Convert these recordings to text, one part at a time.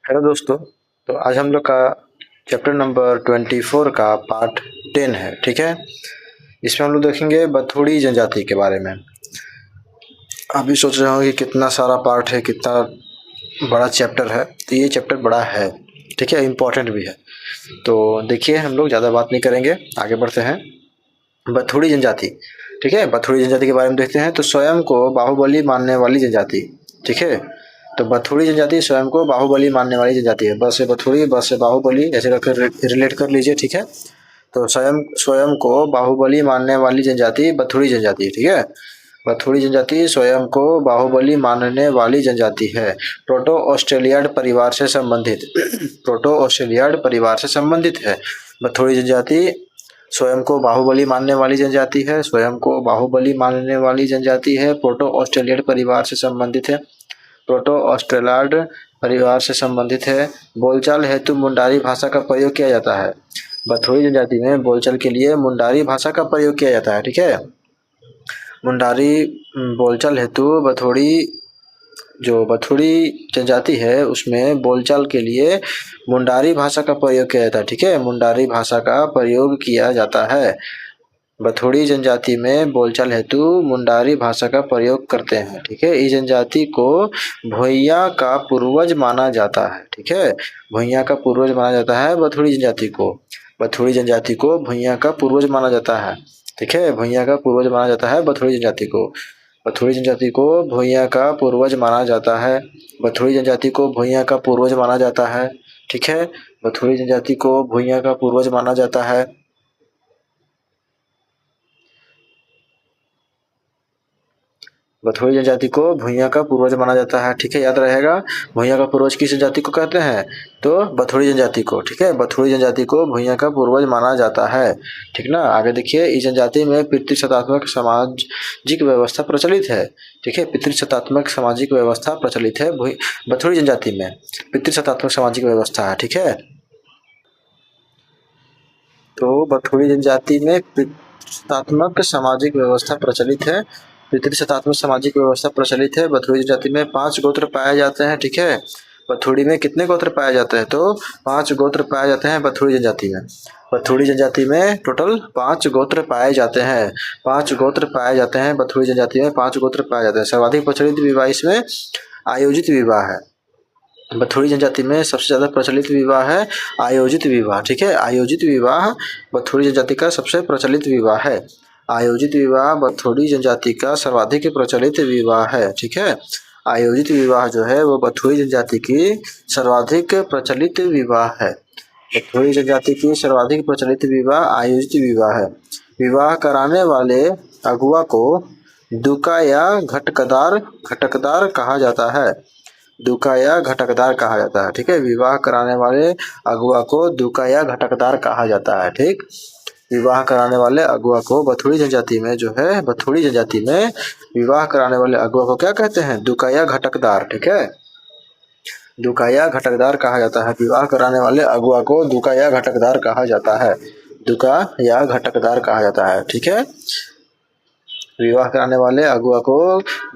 Hello दोस्तों। तो आज हम लोग का चैप्टर नंबर 24 का पार्ट 10 है। ठीक है, इसमें हम लोग देखेंगे बथुड़ी जनजाति के बारे में। अभी सोच रहे हो कि कितना सारा पार्ट है, कितना बड़ा चैप्टर है। तो ये चैप्टर बड़ा है, ठीक है, इम्पोर्टेंट भी है। तो देखिए, हम लोग ज़्यादा बात नहीं करेंगे, आगे बढ़ते हैं। बथुड़ी जनजाति, ठीक है, बथुड़ी जनजाति के बारे में देखते हैं। तो स्वयं को बाहुबली मानने वाली जनजाति, ठीक है। तो बथुड़ी जनजाति स्वयं को बाहुबली मानने वाली जनजाति है। बस से बथुड़ी, बस से बाहुबली, ऐसे रखकर रिलेट कर लीजिए, ठीक है। तो स्वयं स्वयं को बाहुबली मानने वाली जनजाति बथुड़ी जनजाति, ठीक है। बथुड़ी जनजाति स्वयं को बाहुबली मानने वाली जनजाति है। प्रोटो ऑस्ट्रेलियाड परिवार से संबंधित प्रोटो ऑस्ट्रेलियाड परिवार से संबंधित है। बथुड़ी जनजाति स्वयं को बाहुबली मानने वाली जनजाति है। स्वयं को बाहुबली मानने वाली जनजाति है। प्रोटो ऑस्ट्रेलियाड परिवार से संबंधित है। प्रोटो ऑस्ट्रेलाड परिवार से संबंधित है। बोलचाल हेतु मुंडारी भाषा का प्रयोग किया जाता है। बथुड़ी जनजाति में बोलचाल के लिए मुंडारी भाषा का प्रयोग किया जाता है, ठीक है। मुंडारी बोलचाल हेतु बथुड़ी जनजाति है उसमें बोलचाल के लिए मुंडारी भाषा का प्रयोग किया जाता है, ठीक है। मुंडारी भाषा का प्रयोग किया जाता है। बथुड़ी जनजाति में बोलचाल हेतु मुंडारी भाषा का प्रयोग करते हैं, ठीक है। इस जनजाति को भुइयां का पूर्वज माना जाता है, ठीक है। भुइयां का पूर्वज माना जाता है बथुड़ी जनजाति को। बथुड़ी जनजाति को भुइयां का पूर्वज माना जाता है, ठीक है। भुइयां का पूर्वज माना जाता है बथुड़ी जनजाति को। बथुड़ी जनजाति को भुइयां का पूर्वज माना जाता है। बथुड़ी जनजाति को भुइयां का पूर्वज माना जाता है, ठीक है। बथुड़ी जनजाति को भुइयां का पूर्वज माना जाता है। बथुड़ी जनजाति को भुइयां का पूर्वज माना जाता है, ठीक है, याद रहेगा। भुइयां का पूर्वज किस जनजाति को कहते हैं? तो बथुड़ी जनजाति को, ठीक है। बथुड़ी जनजाति को भुइयां का पूर्वज माना जाता है, ठीक ना। आगे देखिए, इस जनजाति में पितृसत्तात्मक सामाजिक व्यवस्था प्रचलित है, ठीक है। पितृसत्तात्मक सामाजिक व्यवस्था प्रचलित है बथुड़ी जनजाति में। पितृसत्तात्मक सामाजिक व्यवस्था है, ठीक है। तो बथुड़ी जनजाति में पितृसत्तात्मक सामाजिक व्यवस्था प्रचलित है। पितृसत्तात्मक सामाजिक व्यवस्था प्रचलित है। बथुड़ी जनजाति में 5 गोत्र पाए जाते हैं, ठीक है। बथुड़ी में कितने गोत्र पाए जाते हैं? तो 5 गोत्र पाए जाते हैं बथुड़ी जनजाति में। बथुड़ी जनजाति में टोटल 5 गोत्र पाए जाते हैं। 5 गोत्र पाए जाते हैं बथुड़ी जनजाति में, 5 गोत्र पाए जाते हैं। सर्वाधिक प्रचलित विवाह इसमें आयोजित विवाह है। बथुड़ी जनजाति में सबसे ज्यादा प्रचलित विवाह है आयोजित विवाह, ठीक है। आयोजित विवाह बथुड़ी जनजाति का सबसे प्रचलित विवाह है। आयोजित विवाह बथुड़ी जनजाति का सर्वाधिक प्रचलित विवाह है, ठीक है। आयोजित विवाह जो है वो बथुड़ी जनजाति की सर्वाधिक प्रचलित विवाह है। बथुड़ी जनजाति की सर्वाधिक प्रचलित विवाह आयोजित विवाह है। विवाह कराने वाले अगुआ को दुका या घटकदार कहा जाता है। दुका या घटकदार कहा जाता है, ठीक है। विवाह कराने वाले अगुआ को दुका या घटकदार कहा जाता है, ठीक। विवाह कराने वाले अगुआ को बथुड़ी जनजाति में जो है, बथुड़ी जनजाति में विवाह कराने वाले अगुआ को क्या कहते हैं? दुका या घटकदार, ठीक है। दुका या घटकदार कहा जाता है। विवाह कराने वाले अगुआ को दुका या घटकदार कहा जाता है। दुका या घटकदार कहा जाता है, ठीक है। विवाह कराने वाले अगुआ को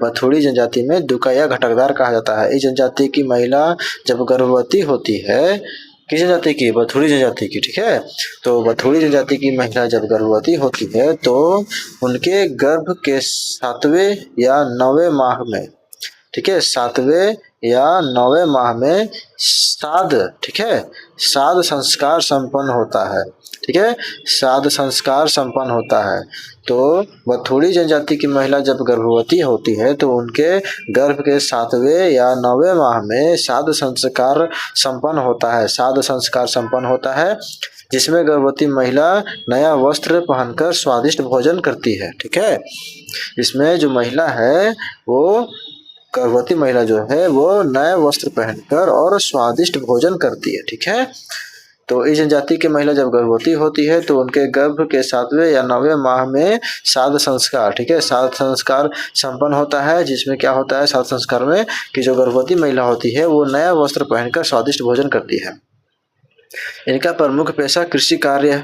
बथुड़ी जनजाति में दुका या घटकदार कहा जाता है। इस जनजाति की महिला जब गर्भवती होती है, किस जनजाति की? बथुड़ी जनजाति की, ठीक है। तो बथुड़ी जनजाति की महिला जब गर्भवती होती है तो उनके गर्भ के 7वें या 9वें माह में, ठीक है, 7वें या 9वें माह में श्राद्ध, ठीक है, श्राद्ध संस्कार संपन्न होता है, ठीक है। श्राद्ध संस्कार संपन्न होता है। तो बथुड़ी जनजाति की महिला जब गर्भवती होती है तो उनके गर्भ के 7वें या 9वें माह में श्राद्ध संस्कार संपन्न होता है। श्राद्ध संस्कार संपन्न होता है जिसमें गर्भवती महिला नया वस्त्र पहनकर स्वादिष्ट भोजन करती है, ठीक है। इसमें जो महिला है वो गर्भवती महिला जो है वो नए वस्त्र पहनकर और स्वादिष्ट भोजन करती है, ठीक है। तो इस जनजाति की महिला जब गर्भवती होती है तो उनके गर्भ के 7वें या 9वें माह में श्राद्ध संस्कार, ठीक है, श्राद्ध संस्कार संपन्न होता है। जिसमें क्या होता है श्राद्ध संस्कार में कि जो गर्भवती महिला होती है वो नया वस्त्र पहनकर स्वादिष्ट भोजन करती है। इनका प्रमुख पेशा कृषि कार्य,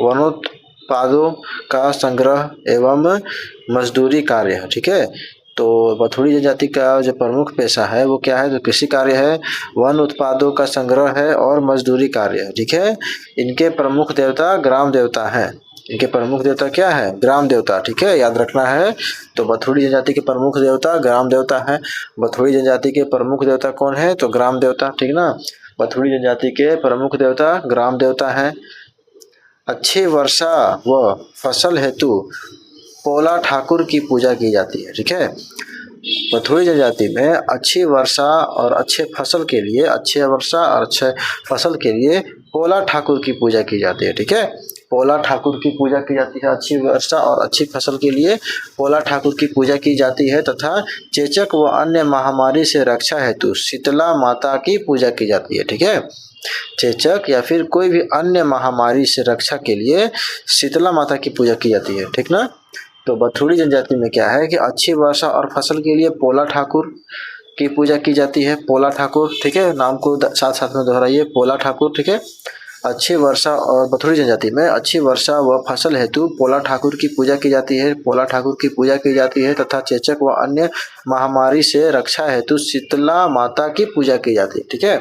वनोत्पादों का संग्रह एवं मजदूरी कार्य है, ठीक है। तो बथुड़ी जनजाति का जो प्रमुख पेशा है वो क्या है, तो कृषि कार्य है, वन उत्पादों का संग्रह है और मजदूरी कार्य है। ठीक है, इनके प्रमुख देवता ग्राम देवता है। इनके प्रमुख देवता क्या है, ग्राम देवता। ठीक है, याद रखना है। तो बथुड़ी जनजाति के प्रमुख देवता ग्राम देवता है। बथुड़ी जनजाति के प्रमुख देवता कौन है, तो ग्राम देवता। ठीक ना, बथुड़ी जनजाति के प्रमुख देवता ग्राम देवता है। अच्छी वर्षा व फसल हेतु पोला ठाकुर की पूजा की जाती है। ठीक है, बथुड़ी जनजाति में अच्छी वर्षा और अच्छे फसल के लिए, अच्छे वर्षा और अच्छे फसल के लिए पोला ठाकुर की पूजा की जाती है। ठीक है, पोला ठाकुर की पूजा की जाती है। अच्छी वर्षा और अच्छी फसल के लिए पोला ठाकुर की पूजा की जाती है तथा चेचक व अन्य महामारी से रक्षा हेतु शीतला माता की पूजा की जाती है। ठीक है, चेचक या फिर कोई भी अन्य महामारी से रक्षा के लिए शीतला माता की पूजा की जाती है। ठीक ना, तो बथुड़ी जनजाति में क्या है कि अच्छी वर्षा और फसल के लिए पोला ठाकुर की पूजा की जाती है। पोला ठाकुर, ठीक है, नाम को साथ साथ में दोहराइए, पोला ठाकुर। ठीक है, अच्छी वर्षा और बथुड़ी जनजाति में अच्छी वर्षा व फसल हेतु पोला ठाकुर की पूजा की जाती है। पोला ठाकुर की पूजा की जाती है तथा चेचक व अन्य महामारी से रक्षा हेतु शीतला माता की पूजा की जाती है। ठीक है,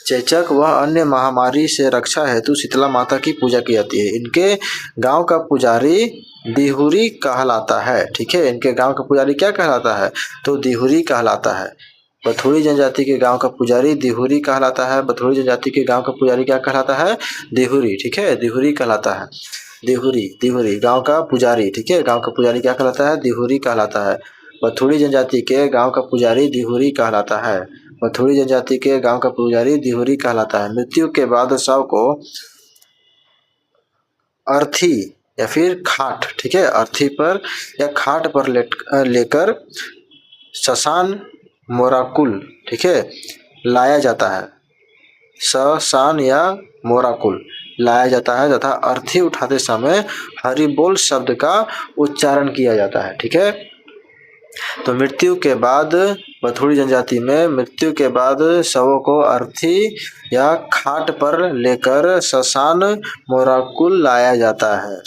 चेचक व अन्य महामारी से रक्षा हेतु शीतला माता की पूजा की जाती है। इनके गांव का पुजारी दिहुरी कहलाता है। ठीक है, इनके गांव का पुजारी क्या कहलाता है, तो दिहुरी कहलाता है। बथुड़ी जनजाति के गांव का पुजारी दिहुरी कहलाता है। बथुड़ी जनजाति के गांव का पुजारी क्या कहलाता है, दिहुरी। ठीक है, दिहुरी कहलाता है। दिहुरी, दिहुरी गांव का पुजारी। ठीक है, गांव का पुजारी क्या कहलाता है, दिहुरी कहलाता है। बथुड़ी जनजाति के गांव का पुजारी दिहुरी कहलाता है। बथुड़ी जनजाति के गांव का पुजारी दिहुरी कहलाता है। मृत्यु के बाद शव को अर्थी या फिर खाट, ठीक है, अर्थी पर या खाट पर लेकर शसान मोराकुल, ठीक है, लाया जाता है। शसान या मोराकुल लाया जाता है तथा अर्थी उठाते समय हरि बोल शब्द का उच्चारण किया जाता है। ठीक है, तो मृत्यु के बाद बथुड़ी जनजाति में मृत्यु के बाद शवों को अर्थी या खाट पर लेकर शसान मोराकुल लाया जाता है।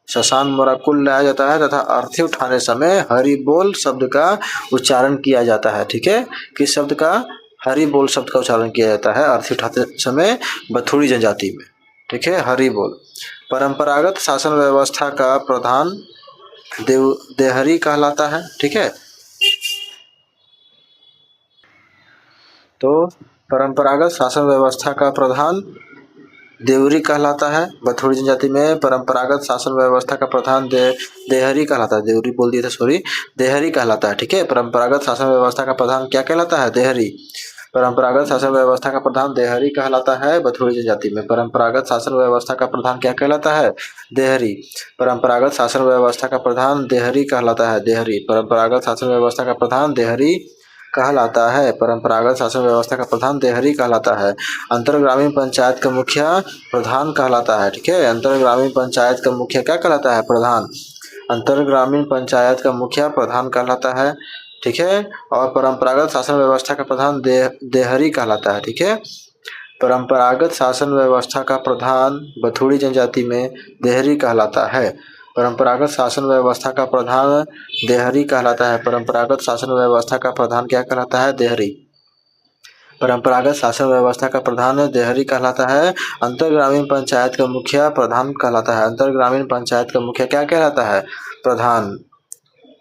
शसान मोराकुल लाया जाता है तथा अर्थी उठाने समय हरि बोल शब्द का उच्चारण किया जाता है। ठीक है, किस शब्द का, हरि बोल शब्द का उच्चारण किया जाता है अर्थी उठाते समय बथुड़ी जनजाति में। ठीक है, हरि बोल। परंपरागत शासन व्यवस्था का प्रधान देहरी कहलाता है। ठीक है, तो परंपरागत शासन व्यवस्था का प्रधान देवरी कहलाता है। बथुड़ी जनजाति में परंपरागत शासन व्यवस्था का प्रधान देहरी कहलाता है। देवरी बोल दिया था, सॉरी, देहरी कहलाता है। ठीक है, परंपरागत शासन व्यवस्था का प्रधान क्या कहलाता है, देहरी। परंपरागत शासन व्यवस्था का प्रधान देहरी कहलाता है। बथुड़ी जनजाति में परंपरागत शासन व्यवस्था का प्रधान क्या कहलाता है, देहरी। परंपरागत शासन व्यवस्था का प्रधान देहरी कहलाता है, देहरी। परंपरागत शासन व्यवस्था का प्रधान देहरी कहलाता है। परंपरागत शासन व्यवस्था का प्रधान देहरी कहलाता है। अंतर ग्रामीण पंचायत का मुखिया प्रधान कहलाता है। ठीक है, अंतर ग्रामीण पंचायत का मुखिया क्या कहलाता है, प्रधान। अंतर ग्रामीण पंचायत का मुखिया प्रधान कहलाता है। ठीक है, और परंपरागत शासन व्यवस्था का प्रधान देहरी कहलाता है। ठीक है, परंपरागत शासन व्यवस्था का प्रधान बथुड़ी जनजाति में देहरी कहलाता है। परंपरागत शासन व्यवस्था का प्रधान देहरी कहलाता है। परंपरागत शासन व्यवस्था का प्रधान क्या कहलाता है, देहरी। परंपरागत शासन व्यवस्था का प्रधान देहरी कहलाता है। अंतर ग्रामीण पंचायत का मुखिया प्रधान कहलाता है। अंतर ग्रामीण पंचायत का मुखिया क्या कहलाता है, प्रधान।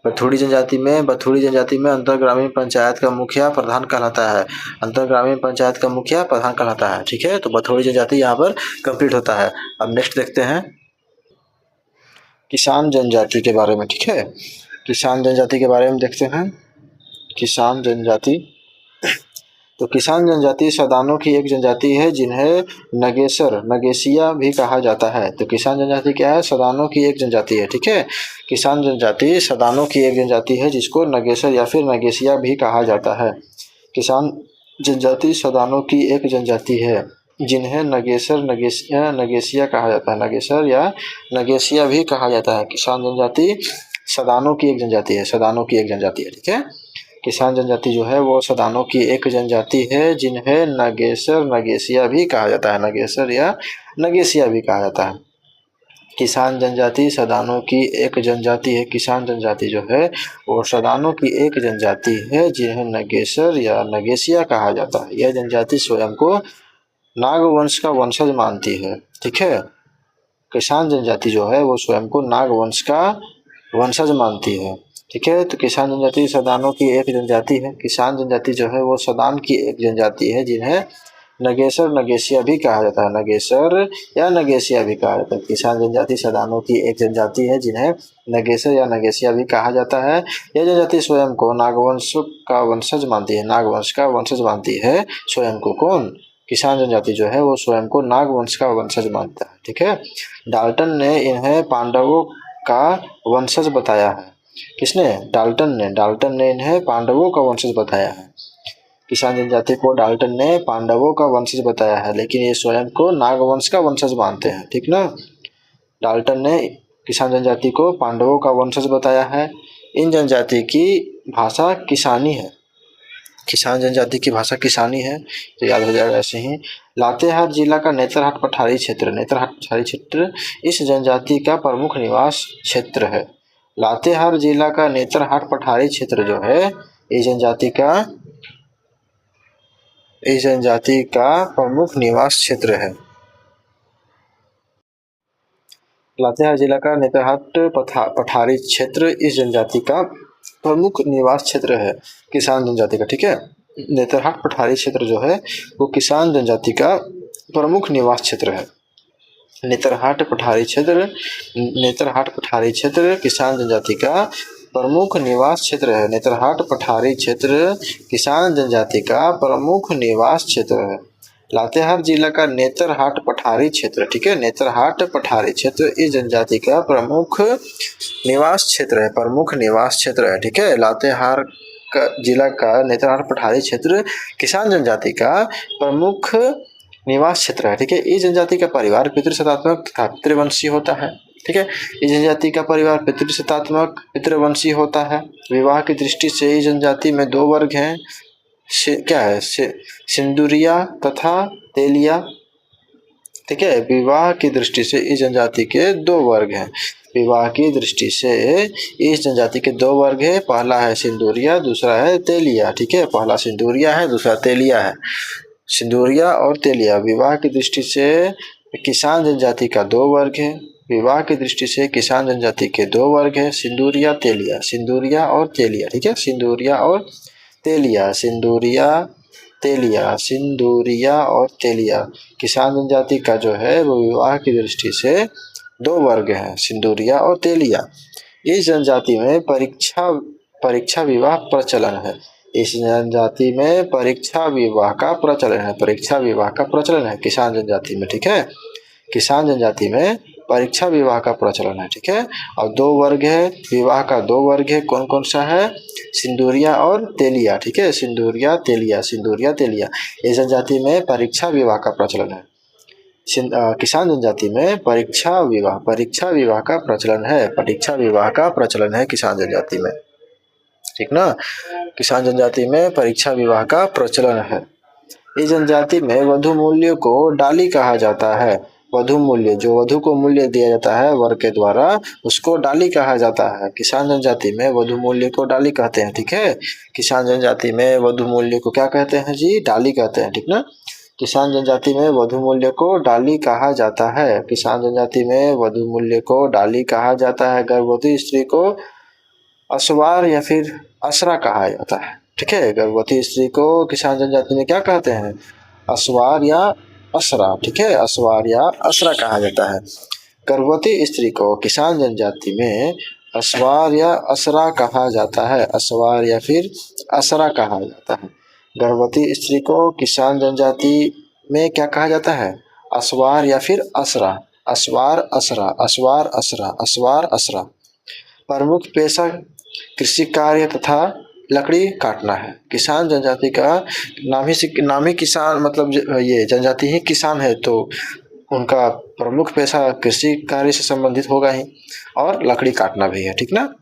बथुड़ी जनजाति में अंतर ग्रामीण पंचायत का मुखिया प्रधान कहलाता है। अंतर ग्रामीण पंचायत का मुखिया प्रधान कहलाता है। ठीक है, तो बथुड़ी जनजाति यहाँ पर कंप्लीट होता है। अब नेक्स्ट देखते हैं किसान जनजाति के बारे में। ठीक है, किसान जनजाति के बारे में देखते हैं। किसान जनजाति, तो किसान जनजाति सदानों की एक जनजाति है जिन्हें नगेसर, नगेसिया भी कहा जाता है। तो किसान जनजाति क्या है, सदानों की एक जनजाति है। ठीक है, किसान जनजाति सदानों की एक जनजाति है जिसको नगेसर या फिर नगेसिया भी कहा जाता है। किसान जनजाति सदानों की एक जनजाति है जिन्हें नगेसर, नगेसिया कहा जाता है। नगेसर या नगेसिया भी कहा जाता है। किसान जनजाति सदानों की एक जनजाति है, सदानों की एक जनजाति है। ठीक है, किसान जनजाति जो है वो सदानों की एक जनजाति है जिन्हें नगेसर, नगेसिया भी कहा जाता है। नगेसर या नगेसिया भी कहा जाता है। किसान जनजाति सदानों की एक जनजाति है। किसान जनजाति जो है वो सदानों की एक जनजाति है जिन्हें नगेसर या नगेसिया कहा जाता है। यह जनजाति स्वयं को नागवंश का वंशज मानती है। ठीक है, किसान जनजाति जो है वो स्वयं को नागवंश का वंशज मानती है। ठीक है, तो किसान जनजाति सदानों की एक जनजाति है। किसान जनजाति जो है वो सदान की एक जनजाति है जिन्हें नगेसर नगेसिया भी कहा जाता है। नगेसर या नगेसिया भी कहा जाता है। किसान जनजाति सदानों की एक जनजाति है जिन्हें नगेसर या नगेसिया भी कहा जाता है। यह जनजाति स्वयं को नागवंश का वंशज मानती है। नागवंश का वंशज मानती है स्वयं को। कौन? किसान जनजाति जो है वो स्वयं को नागवंश का वंशज मानता है। ठीक है, डाल्टन ने इन्हें पांडवों का वंशज बताया है। किसने? डाल्टन ने इन्हें पांडवों का वंशज बताया है। किसान जनजाति को डाल्टन ने पांडवों का वंशज बताया है, लेकिन ये स्वयं को नागवंश का वंशज मानते हैं। ठीक ना, डाल्टन ने किसान जनजाति को पांडवों का वंशज बताया है। इन जनजाति की भाषा किसानी है। किसान जनजाति की भाषा किसानी है, तो याद हो जाएगा ऐसे ही। लातेहार जिला का नेतरहाट पठारी क्षेत्र इस जनजाति का प्रमुख निवास क्षेत्र है। लातेहार जिला का नेतरहाट पठारी क्षेत्र जो है इस जनजाति का प्रमुख निवास क्षेत्र है। लातेहार जिला का नेतरहाट पठारी क्षेत्र इस जनजाति का प्रमुख निवास क्षेत्र है किसान जनजाति का। ठीक है, नेतरहाट पठारी क्षेत्र जो है वो किसान जनजाति का प्रमुख निवास क्षेत्र है। नेतरहाट पठारी क्षेत्र किसान जनजाति का प्रमुख निवास क्षेत्र है। नेतरहाट पठारी क्षेत्र किसान जनजाति का प्रमुख निवास क्षेत्र है। लातेहार जिला का नेतरहाट पठारी क्षेत्र, ठीक है, नेतरहाट पठारी क्षेत्र इस जनजाति का प्रमुख निवास क्षेत्र है। ठीक है, लातेहार जिला का नेतरहाट पठारी क्षेत्र किसान जनजाति का प्रमुख निवास क्षेत्र है। ठीक है, इस जनजाति का परिवार पितृसत्तात्मक तथा पितृवंशी होता है। ठीक है, इस जनजाति का परिवार पितृसत्तात्मक पितृवंशी होता है। विवाह की दृष्टि से इस जनजाति में दो वर्ग हैं। क्या है? सिंदूरिया तथा तेलिया। ठीक है, विवाह की दृष्टि से इस जनजाति के दो वर्ग हैं। विवाह की दृष्टि से इस जनजाति के दो वर्ग है। पहला है सिंदूरिया, दूसरा है तेलिया। ठीक है, पहला सिंदूरिया है, दूसरा तेलिया है। सिंदूरिया और तेलिया विवाह की दृष्टि से किसान जनजाति का दो वर्ग है। विवाह की दृष्टि से किसान जनजाति के दो वर्ग है, सिंदूरिया और तेलिया। ठीक है, सिंदूरिया और तेलिया किसान जनजाति का जो है वो विवाह की दृष्टि से दो वर्ग हैं, सिंदूरिया और तेलिया। इस जनजाति में परीक्षा विवाह प्रचलन है। इस जनजाति में परीक्षा विवाह का प्रचलन है किसान जनजाति में। ठीक है, किसान जनजाति में परीक्षा विवाह का प्रचलन है। ठीक है, और दो वर्ग है, विवाह का दो वर्ग है। कौन कौन सा है? सिंदूरिया और तेलिया। ठीक है, सिंदूरिया तेलिया। इस जनजाति में परीक्षा विवाह का प्रचलन है। किसान जनजाति में परीक्षा विवाह का प्रचलन है किसान जनजाति में। ठीक ना, किसान जनजाति में परीक्षा विवाह का प्रचलन है। इस जनजाति में वधु मूल्य को डाली कहा जाता है। वधु मूल्य, जो वधु को मूल्य दिया जाता है वर के द्वारा, उसको डाली कहा जाता है। किसान जनजाति में वधु मूल्य को डाली कहते हैं। ठीक है, किसान जनजाति में वधु मूल्य को क्या कहते हैं जी? डाली कहते हैं। ठीक ना, किसान जनजाति में वधु मूल्य को डाली कहा जाता है। किसान जनजाति में वधु मूल्य को डाली कहा जाता है। गर्भवती स्त्री को असवार या फिर असरा कहा जाता है। ठीक है, गर्भवती स्त्री को किसान जनजाति में क्या कहते हैं? असवार या असरा। ठीक है, असवार या असरा कहा जाता है। गर्भवती स्त्री को किसान जनजाति में असवार या असरा कहा जाता है। असवार या फिर असरा कहा जाता है। गर्भवती स्त्री को किसान जनजाति में क्या कहा जाता है? असवार या फिर असरा। असवार असरा। प्रमुख पेशा कृषि कार्य तथा लकड़ी काटना है। किसान जनजाति का नामी किसान, मतलब ये जनजाति ही किसान है, तो उनका प्रमुख पेशा कृषि कार्य से संबंधित होगा ही, और लकड़ी काटना भी है। ठीक ना,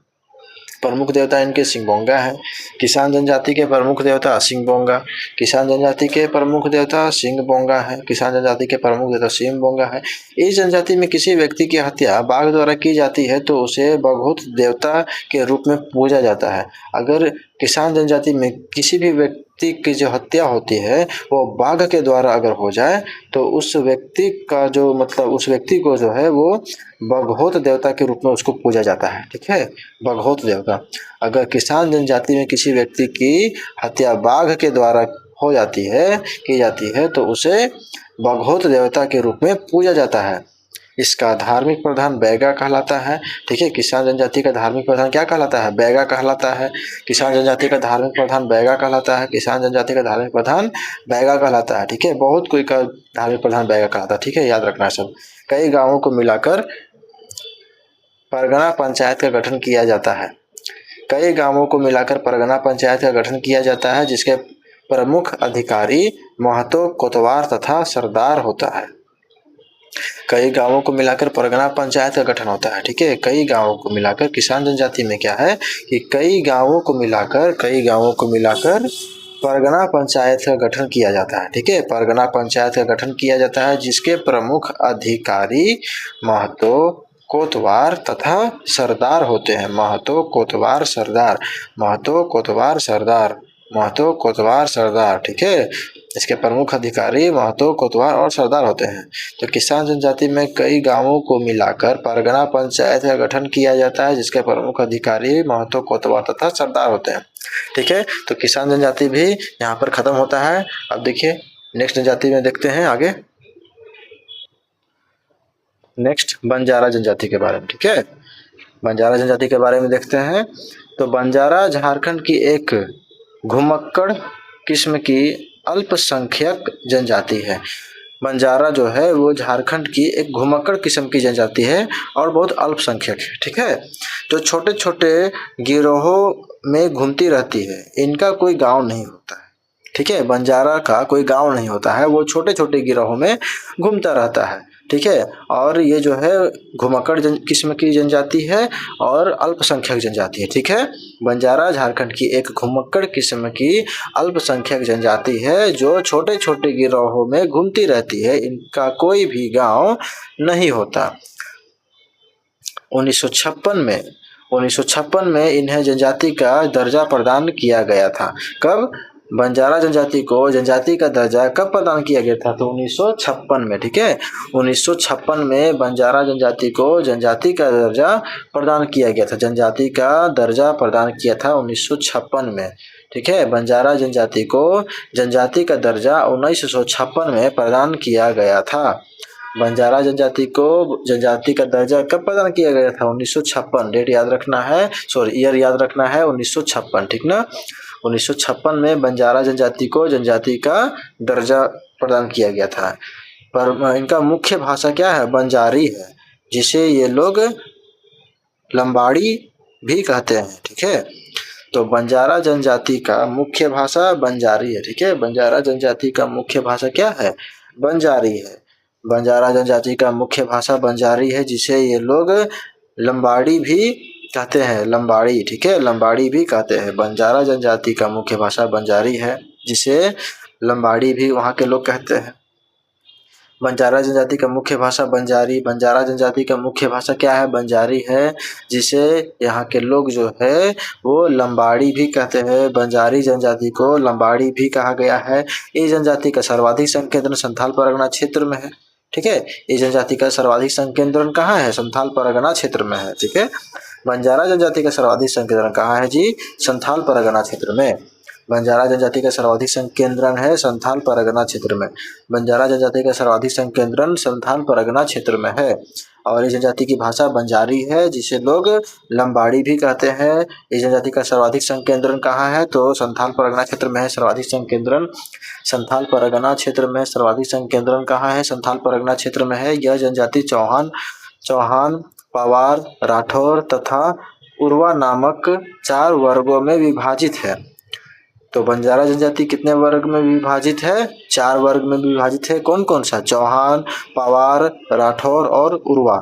प्रमुख देवता इनके सिंगबोंगा है। किसान जनजाति के प्रमुख देवता सिंगबोंगा, किसान जनजाति के प्रमुख देवता सिंगबोंगा है, किसान जनजाति के प्रमुख देवता सिंगबोंगा है। इस जनजाति में किसी व्यक्ति की हत्या बाघ द्वारा की जाती है तो उसे बघौत देवता के रूप में पूजा जाता है। अगर किसान जनजाति में किसी भी व्यक्ति की जो हत्या होती है वो बाघ के द्वारा अगर हो जाए तो उस व्यक्ति का जो मतलब उस व्यक्ति को जो है वो बघौत देवता के रूप में उसको पूजा जाता है। ठीक है, बघौत देवता। अगर किसान जनजाति में किसी व्यक्ति की हत्या बाघ के द्वारा हो जाती है की जाती है तो उसे बघौत देवता के रूप में पूजा जाता है। इसका धार्मिक प्रधान बैगा कहलाता है। ठीक है, किसान जनजाति का धार्मिक प्रधान क्या कहलाता है? बैगा कहलाता है। किसान जनजाति का धार्मिक प्रधान बैगा कहलाता है। किसान जनजाति का धार्मिक प्रधान बैगा कहलाता है। ठीक है, बहुत कोई का धार्मिक प्रधान बैगा कहलाता है। ठीक है, याद रखना है सब। कई गांवों को मिलाकर परगना पंचायत का गठन किया जाता है। कई गांवों को मिलाकर परगना पंचायत का गठन किया जाता है जिसके प्रमुख अधिकारी महतो, कोतवाल तथा सरदार होता है। कई गांवों को मिलाकर परगना पंचायत का गठन होता है। ठीक है, कई गांवों को मिलाकर किसान जनजाति में क्या है कि कई गांवों को मिलाकर परगना पंचायत का गठन किया जाता है। ठीक है, परगना पंचायत का गठन किया जाता है जिसके प्रमुख अधिकारी महतो, कोतवाल तथा सरदार होते हैं। महतो, कोतवाल, सरदार, महतो, कोतवाल, सरदार, महतो, कोतवाल, सरदार। ठीक है, इसके प्रमुख अधिकारी महतो, कोतवाल और सरदार होते हैं। तो किसान जनजाति में कई गांवों को मिलाकर परगना पंचायत का गठन किया जाता है जिसके प्रमुख अधिकारी महतो, कोतवाल तथा सरदार होते हैं। ठीक है, तो किसान जनजाति भी यहाँ पर खत्म होता है। अब देखिए नेक्स्ट जनजाति में देखते हैं आगे। नेक्स्ट बंजारा जनजाति के बारे में। ठीक है, बंजारा जनजाति के बारे में देखते हैं। तो बंजारा झारखंड की एक घुमक्कड़ किस्म की अल्पसंख्यक जनजाति है। बंजारा जो है वो झारखंड की एक घुमक्कड़ किस्म की जनजाति है और बहुत अल्पसंख्यक है। ठीक है, जो छोटे छोटे गिरोहों में घूमती रहती है। इनका कोई गांव नहीं होता है। ठीक है, बंजारा का कोई गांव नहीं होता है, वो छोटे छोटे गिरोहों में घूमता रहता है। ठीक है, और ये जो है घुमक्कड़ किस्म की जनजाति है और अल्पसंख्यक जनजाति है। ठीक है, बंजारा झारखंड की एक घुमक्कड़ किस्म की अल्पसंख्यक जनजाति है जो छोटे छोटे गिरोहों में घूमती रहती है। इनका कोई भी गांव नहीं होता। 1956 में इन्हें जनजाति का दर्जा प्रदान किया गया था। कब? बंजारा जनजाति को जनजाति का दर्जा कब प्रदान किया गया था? तो 1956 में। ठीक है, 1956 में बंजारा जनजाति को जनजाति का दर्जा प्रदान किया गया था। जनजाति का दर्जा प्रदान किया था 1956 में। ठीक है, बंजारा जनजाति को जनजाति का दर्जा 1956 में प्रदान किया गया था। बंजारा जनजाति को जनजाति का दर्जा कब प्रदान किया गया था? 1956। डेट याद रखना है, ईयर याद रखना है, 1956। ठीक ना, 1956 में बंजारा जनजाति को जनजाति का दर्जा प्रदान किया गया था। पर इनका मुख्य भाषा क्या है? बंजारी है, जिसे ये लोग लंबाड़ी भी कहते हैं। ठीक है, तो बंजारा जनजाति का मुख्य भाषा बंजारी है। ठीक है, बंजारा जनजाति का मुख्य भाषा क्या है? बंजारी है। बंजारा जनजाति का मुख्य भाषा बंजारी है जिसे ये लोग लंबाड़ी भी कहते हैं। लंबाड़ी, ठीक है, लंबाड़ी भी कहते हैं। बंजारा जनजाति का मुख्य भाषा बंजारी है जिसे लंबाड़ी भी वहाँ के लोग कहते हैं। बंजारा जनजाति का मुख्य भाषा बंजारी। बंजारा जनजाति का मुख्य भाषा क्या है? बंजारी है, जिसे यहाँ के लोग जो है वो लंबाड़ी भी कहते हैं। बंजारी जनजाति को लंबाड़ी भी कहा गया है। इस जनजाति का सर्वाधिक संकेंद्रण संथाल परगना क्षेत्र में है। ठीक है, इस जनजाति का सर्वाधिक संकेंद्रण कहाँ है? संथाल परगना क्षेत्र में है। ठीक है, बंजारा जनजाति का सर्वाधिक संकेंद्रण कहाँ है जी? संथाल परगना क्षेत्र में। बंजारा जनजाति का सर्वाधिक संकेंद्रण है संथाल परगना क्षेत्र में। बंजारा जनजाति का सर्वाधिक संकेंद्रण संथाल परगना क्षेत्र में है और इस जनजाति की भाषा बंजारी है जिसे लोग लंबाड़ी भी कहते हैं। इस जनजाति का सर्वाधिक संकेंद्रण कहाँ है? तो संथाल परगना क्षेत्र में है सर्वाधिक संकेंद्रण। संथाल परगना क्षेत्र में सर्वाधिक संकेंद्रण कहाँ है? संथाल परगना क्षेत्र में है। यह जनजाति चौहान, पवार, राठौर तथा उर्वा नामक 4 वर्गों में विभाजित है। तो बंजारा जनजाति कितने वर्ग में विभाजित है? 4 वर्ग में विभाजित है। कौन कौन सा? चौहान, पवार, राठौर और उर्वा।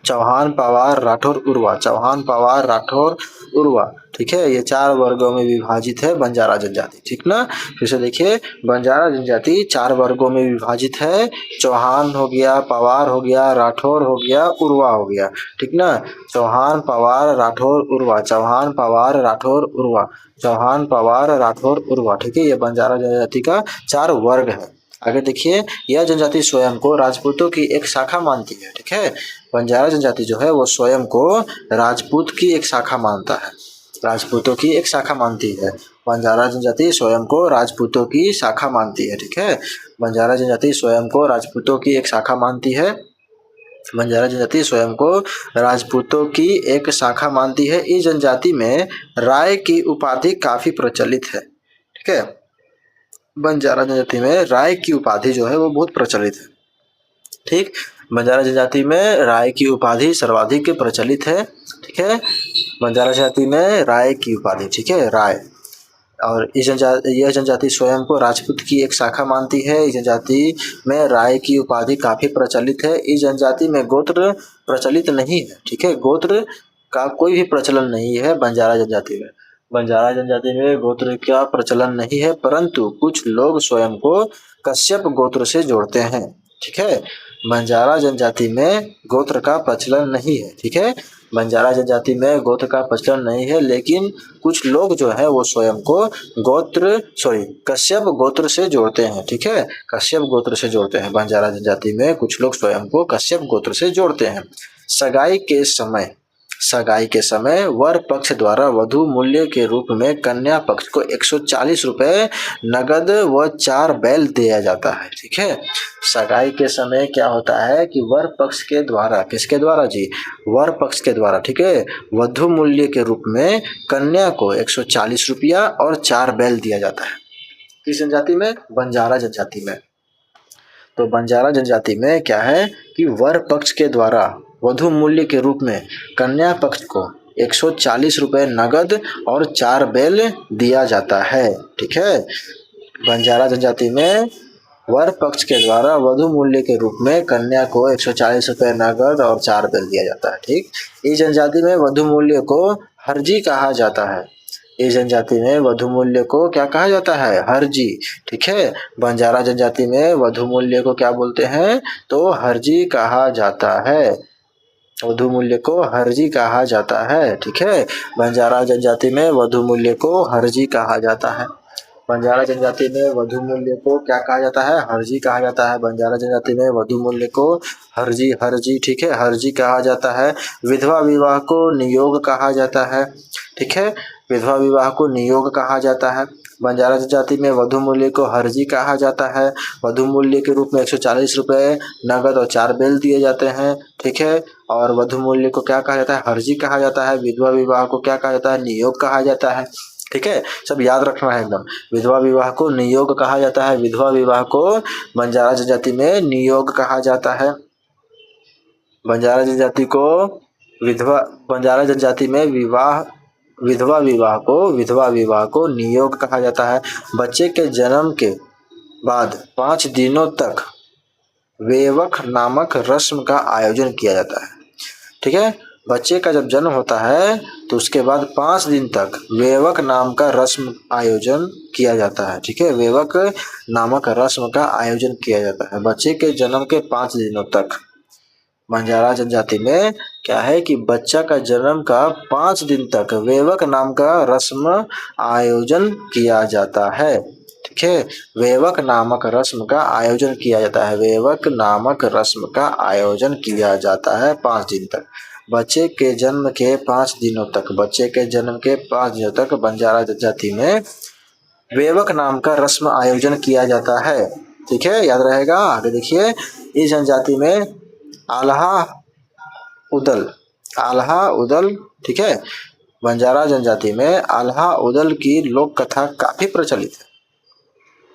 चौहान, पवार, राठौर, उर्वा। चौहान, पवार, राठौर, उर्वा। ठीक है, ये 4 वर्गों में विभाजित है बंजारा जनजाति। ठीक ना, फिर से देखिए, बंजारा जनजाति 4 वर्गों में विभाजित है। चौहान हो गया, पवार हो गया, राठौर हो गया, उर्वा हो गया। ठीक ना, चौहान, पवार, राठौर, उर्वा। चौहान, पवार, राठौर, उर्वा। चौहान, पवार, राठौर, उर्वा। ठीक है, ये बंजारा जनजाति का 4 वर्ग है। आगे देखिए, यह जनजाति स्वयं को राजपूतों की एक शाखा मानती है। ठीक है, बंजारा जनजाति जो है वो स्वयं को राजपूत की एक शाखा मानता है, राजपूतों की एक शाखा मानती है। बंजारा जनजाति स्वयं को राजपूतों की शाखा मानती है। ठीक है, बंजारा जनजाति स्वयं को राजपूतों की एक शाखा मानती है। बंजारा जनजाति स्वयं को राजपूतों की एक शाखा मानती है। इस जनजाति में राय की उपाधि काफी प्रचलित है। ठीक है, बंजारा जनजाति में राय की उपाधि जो है वो बहुत प्रचलित है। ठीक, बंजारा जनजाति में राय की उपाधि सर्वाधिक प्रचलित है। ठीक है, बंजारा जनजाति में राय की उपाधि, ठीक है, राय। और यह जनजाति स्वयं को राजपूत की एक शाखा मानती है। इस जनजाति में राय की उपाधि काफी प्रचलित है। इस जनजाति में गोत्र प्रचलित नहीं है। ठीक है, गोत्र का कोई भी प्रचलन नहीं है बंजारा जनजाति में। बंजारा जनजाति में गोत्र का प्रचलन नहीं है, परंतु कुछ लोग स्वयं को कश्यप गोत्र से जोड़ते हैं। ठीक है, बंजारा जनजाति में गोत्र का प्रचलन नहीं है। ठीक है, बंजारा जनजाति में गोत्र का प्रचलन नहीं है, लेकिन कुछ लोग जो है वो स्वयं को कश्यप गोत्र से जोड़ते हैं। ठीक है, कश्यप गोत्र से जोड़ते हैं। बंजारा जनजाति में कुछ लोग स्वयं को कश्यप गोत्र से जोड़ते हैं। सगाई के समय वर पक्ष द्वारा वधु मूल्य के रूप में कन्या पक्ष को 140 रुपए नगद व 4 बैल दिया जाता है। ठीक है, सगाई के समय क्या होता है कि वर पक्ष के द्वारा, किसके द्वारा जी, वर पक्ष के द्वारा, ठीक है, वधु मूल्य के रूप में कन्या को 140 रुपया और 4 बैल दिया जाता है। किस जनजाति में? बंजारा जनजाति में। तो बंजारा जनजाति में क्या है कि वर पक्ष के द्वारा वधु मूल्य के रूप में कन्या पक्ष को 140 रुपए नगद और 4 बैल दिया जाता है। ठीक है, बंजारा जनजाति में वर पक्ष के द्वारा वधु मूल्य के रूप में कन्या को 140 रुपए नगद और 4 बैल दिया जाता है। ठीक, इस जनजाति में वधु मूल्य को हरजी कहा जाता है। इस जनजाति में वधु मूल्य को क्या कहा जाता है? हरजी। ठीक है, बंजारा जनजाति में वधु मूल्य को क्या बोलते हैं? तो हरजी कहा जाता है। वधु मूल्य को हरजी कहा जाता है। ठीक है, बंजारा जनजाति में वधु मूल्य को हरजी कहा जाता है। बंजारा जनजाति में वधु मूल्य को क्या कहा जाता है? हरजी कहा जाता है। बंजारा जनजाति में वधु मूल्य को हरजी, ठीक है, हरजी कहा जाता है। विधवा विवाह को नियोग कहा जाता है। ठीक है, विधवा विवाह को नियोग कहा जाता है। बंजारा जनजाति में वधु मूल्य को हरजी कहा जाता है। वधु मूल्य के रूप में 140 रुपए नगद और 4 बैल दिए जाते हैं। ठीक है, और वधु मूल्य को क्या कहा जाता है? हरजी कहा जाता है। विधवा विवाह को क्या कहा जाता है? नियोग कहा जाता है। ठीक है, सब याद रखना है एकदम। विधवा विवाह को नियोग कहा जाता है। विधवा विवाह को बंजारा जनजाति में नियोग कहा जाता है। बंजारा जनजाति को बंजारा जनजाति में विधवा विवाह को नियोग कहा जाता है। बच्चे के जन्म के बाद 5 दिनों तक वेवक नामक रस्म का आयोजन किया जाता है। ठीक है, बच्चे का जब जन्म होता है तो उसके बाद 5 दिन तक वेवक नाम का रस्म आयोजन किया जाता है। ठीक है, वेवक नामक रस्म का आयोजन किया जाता है बच्चे के जन्म के 5 दिनों तक। बंजारा जनजाति में क्या है कि बच्चा का जन्म का 5 दिन तक वेवक नाम का रस्म आयोजन किया जाता है। ठीक है, वेवक नामक रस्म का आयोजन किया जाता है। वेवक नामक रस्म का आयोजन किया जाता है 5 दिन तक। बच्चे के जन्म के 5 दिनों तक बंजारा जनजाति में वेवक नाम का रस्म आयोजन किया जाता है। ठीक है, याद रहेगा। आगे देखिए, इस जनजाति में आल्हा उदल, ठीक है, बंजारा जनजाति में आल्हा उदल की लोक कथा काफी प्रचलित है।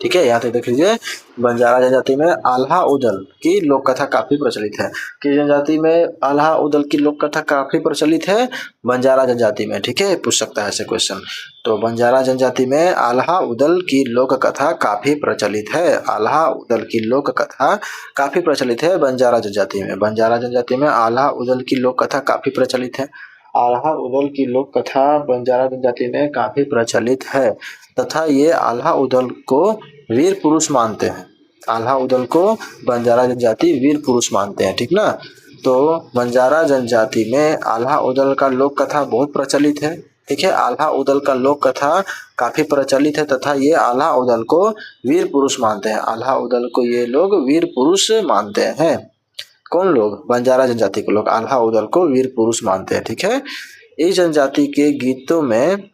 ठीक है, यहाँ तक देख लीजिए। बंजारा जनजाति में आल्हा उदल की लोक कथा काफी प्रचलित है। किस जनजाति में आल्हा उदल की लोक कथा काफी प्रचलित है? बंजारा जनजाति में। ठीक है, पूछ सकता है ऐसे क्वेश्चन। तो बंजारा जनजाति में आल्हा उदल की लोक कथा काफी प्रचलित है। आल्हा उदल की लोक कथा काफी प्रचलित है बंजारा जनजाति में। बंजारा जनजाति में आल्हा उदल की लोक कथा काफी प्रचलित है। आल्हा उदल की लोक कथा बंजारा जनजाति में काफी प्रचलित है तथा ये आल्हा उदल को वीर पुरुष मानते हैं। आल्हा उदल को बंजारा जनजाति वीर पुरुष मानते हैं। ठीक ना। तो बंजारा जनजाति में आल्हा उदल का लोक कथा बहुत प्रचलित है। ठीक है, आल्हा उदल का लोक कथा काफी प्रचलित है तथा ये आल्हा उदल को वीर पुरुष मानते हैं। आल्हा उदल को ये लोग वीर पुरुष मानते हैं। कौन लोग? बंजारा जनजाति के लोग आल्हा उदल को वीर पुरुष मानते हैं। ठीक है, इस जनजाति के गीतों में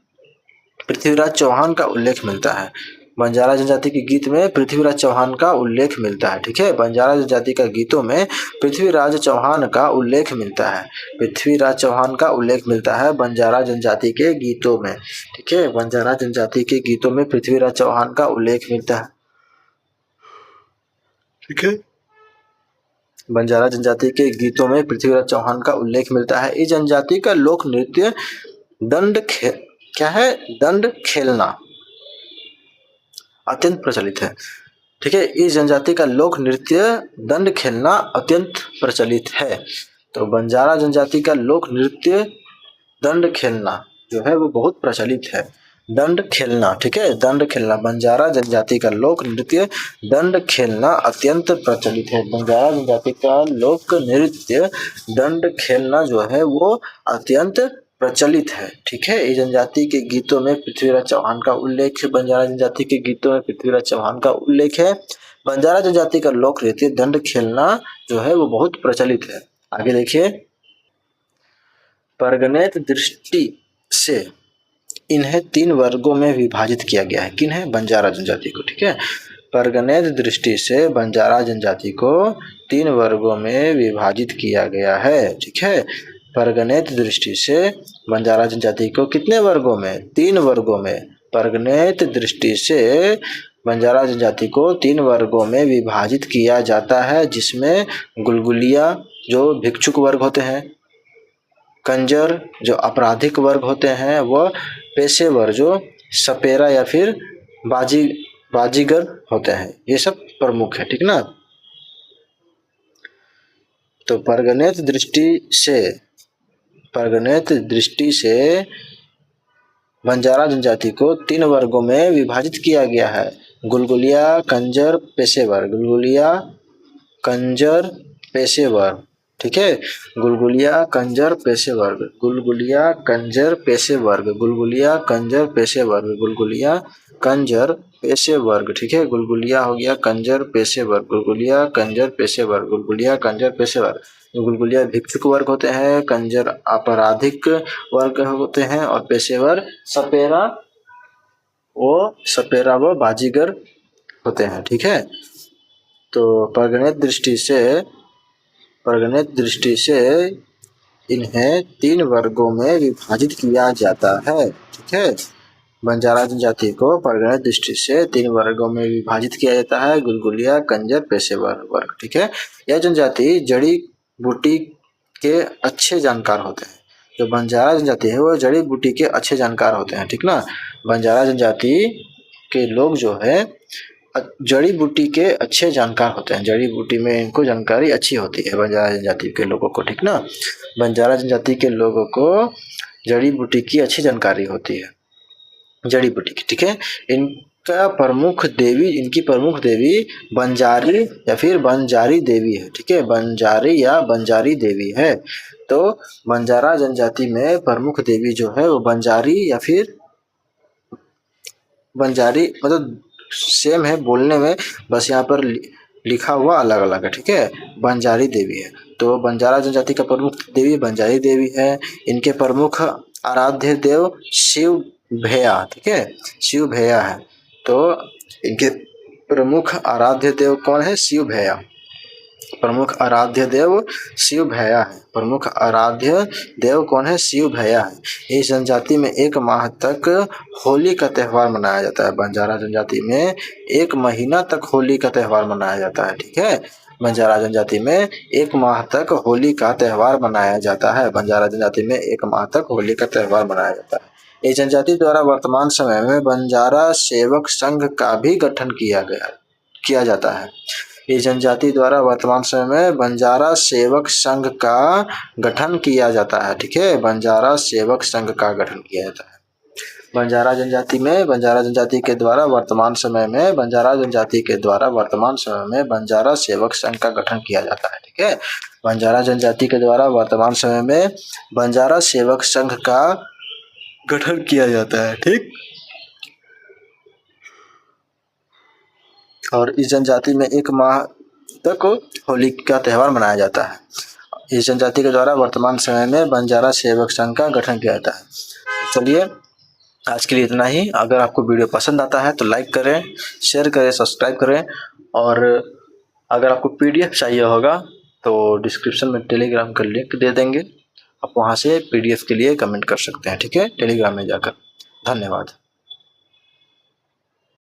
पृथ्वीराज चौहान का उल्लेख मिलता है। बंजारा जनजाति के गीत में पृथ्वीराज चौहान का उल्लेख मिलता है। ठीक है, बंजारा जनजाति का गीतों में पृथ्वीराज चौहान का उल्लेख मिलता है। पृथ्वीराज चौहान का उल्लेख मिलता है बंजारा जनजाति के गीतों में। ठीक है, बंजारा जनजाति के गीतों में पृथ्वीराज चौहान का उल्लेख मिलता है। ठीक है, बंजारा जनजाति के गीतों में पृथ्वीराज चौहान का उल्लेख मिलता है। इस जनजाति का लोक नृत्य क्या है? दंड खेलना अत्यंत प्रचलित है। ठीक है, इस जनजाति का लोक नृत्य दंड खेलना अत्यंत प्रचलित है। तो बंजारा जनजाति का लोक नृत्य दंड खेलना जो है वो बहुत प्रचलित है। दंड खेलना, ठीक है, दंड खेलना, बंजारा जनजाति का लोक नृत्य दंड खेलना अत्यंत प्रचलित है। बंजारा जनजाति का लोक नृत्य दंड खेलना जो है वो अत्यंत प्रचलित है। ठीक है, इस जनजाति के गीतों में पृथ्वीराज चौहान का उल्लेख है। बंजारा जनजाति के गीतों में पृथ्वीराज चौहान का उल्लेख है। बंजारा जनजाति का लोक नृत्य दंड खेलना जो है वो बहुत प्रचलित है। आगे देखिए, परगणित दृष्टि से इन्हें 3 वर्गों में विभाजित किया गया है। किन्हें? बंजारा जनजाति को। ठीक है, परगणित दृष्टि से बंजारा जनजाति को 3 वर्गों में विभाजित किया गया है। ठीक है, परगणित दृष्टि से बंजारा जनजाति को कितने वर्गों में? 3 वर्गों में। परगणित दृष्टि से बंजारा जनजाति को 3 वर्गों में विभाजित किया जाता है, जिसमें गुलगुलिया जो भिक्षुक वर्ग होते हैं, कंजर जो आपराधिक वर्ग होते हैं, वह पेशेवर जो सपेरा या फिर बाजीगर होते हैं, ये सब प्रमुख है। ठीक ना। तो परगणित दृष्टि से बंजारा जनजाति को 3 वर्गों में विभाजित किया गया है। गुलगुलिया, कंजर, पेशेवर। गुलगुलिया, कंजर, पेशेवर। ठीक है, गुलगुलिया, कंजर, पेशेवर्ग। गुलगुलिया, कंजर, पेशेवर्ग। गुलगुलिया, कंजर, पेशेवर्ग। गुलगुलिया, कंजर, पेशेवर्ग। ठीक है, गुलगुलिया हो गया कंजर, पेशेवर्ग। गुलगुलिया, कंजर, पेशेवर्ग। गुलगुलिया, कंजर, पेशेवर्ग। गुलगुलिया भिक्षुक वर्ग होते हैं, कंजर आपराधिक वर्ग होते हैं और पेशेवर सपेरा व बाजीगर होते हैं। ठीक है, तो परगणित दृष्टि से इन्हें 3 वर्गों में विभाजित किया जाता है। ठीक है, बंजारा जनजाति को परगणित दृष्टि से 3 वर्गों में विभाजित किया जाता है। गुलगुलिया, कंजर, पेशेवर वर्ग। ठीक है, यह जनजाति जड़ी बूटी के अच्छे जानकार होते हैं। जो बंजारा जनजाति है वो जड़ी बूटी के अच्छे जानकार होते हैं। ठीक ना। बंजारा जनजाति के लोग जो है जड़ी बूटी के अच्छे जानकार होते हैं। जड़ी बूटी में इनको जानकारी अच्छी होती है बंजारा जनजाति के लोगों को। ठीक ना। बंजारा जनजाति के लोगों को जड़ी बूटी की अच्छी जानकारी होती है, जड़ी बूटी की। ठीक है, इनकी प्रमुख देवी बंजारी या फिर बंजारी देवी है। ठीक है, बंजारी या बंजारी देवी है। तो बंजारा जनजाति में प्रमुख देवी जो है वो बंजारी या फिर बंजारी, मतलब सेम है बोलने में, बस यहाँ पर लिखा हुआ अलग अलग है। ठीक है, बंजारी देवी है। तो बंजारा जनजाति का प्रमुख देवी बंजारी देवी है। इनके प्रमुख आराध्य देव शिव भैया। ठीक है, शिव भैया है। तो इनके प्रमुख आराध्य देव कौन है? शिव भैया। प्रमुख आराध्य देव शिव भैया है। प्रमुख आराध्य देव कौन है? शिव भैया है। इस जनजाति में 1 माह तक होली का त्यौहार मनाया जाता है। बंजारा जनजाति में 1 महीना तक होली का त्यौहार मनाया जाता है। ठीक है, बंजारा जनजाति में 1 माह तक होली का त्यौहार मनाया जाता है। बंजारा जनजाति में 1 माह तक होली का त्यौहार मनाया जाता है। इस जनजाति द्वारा वर्तमान समय में बंजारा सेवक संघ का भी गठन किया जाता है। इस जनजाति द्वारा वर्तमान समय में बंजारा सेवक संघ का गठन किया जाता है। ठीक है, बंजारा सेवक संघ का गठन किया जाता है। बंजारा जनजाति के द्वारा वर्तमान समय में बंजारा सेवक संघ का गठन किया जाता है। ठीक है, बंजारा जनजाति के द्वारा वर्तमान समय में बंजारा सेवक संघ का गठन किया जाता है। ठीक, और इस जनजाति में 1 माह तक होली का त्यौहार मनाया जाता है। इस जनजाति के द्वारा वर्तमान समय में बंजारा सेवक संघ का गठन किया जाता है। चलिए, आज के लिए इतना ही। अगर आपको वीडियो पसंद आता है तो लाइक करें, शेयर करें, सब्सक्राइब करें, और अगर आपको PDF चाहिए होगा तो डिस्क्रिप्शन में टेलीग्राम का लिंक दे देंगे, आप वहाँ से PDF के लिए कमेंट कर सकते हैं। ठीक है, टेलीग्राम में जाकर। धन्यवाद।